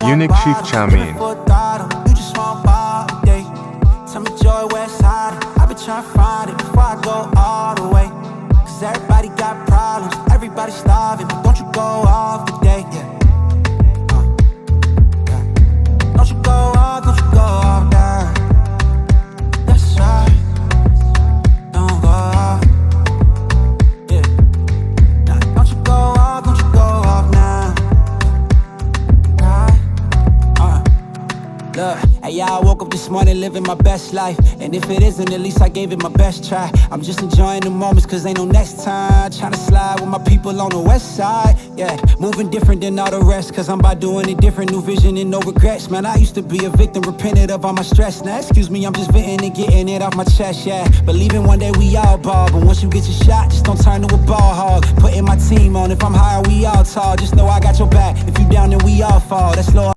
UNIK'S Chamin. You just want ball day. Tell me joy west side. I've been trying to find it before I go all the way. Cause everybody got problems, everybody starving, but don't you go off today, yeah. Don't you go off, don't you go off now. That's right. Don't go off. Yeah. Nah, don't you go off, don't you go off now. Look, hey y'all, I woke up this morning living my best life. And if it isn't, at least I gave it my best try. I'm just enjoying the moments cause ain't no next time. Tryna slide with my people on the west side. Yeah, moving different than all the rest. Cause I'm about doing it different, new vision and no regrets. Man, I used to be a victim, repented of all my stress. Now excuse me, I'm just venting and getting it off my chest, yeah. Believing one day we all ball, but once you get your shot, just don't turn to a ball hog. Putting my team on, if I'm higher we all tall. Just know I got your back, if you down then we all fall. That's low.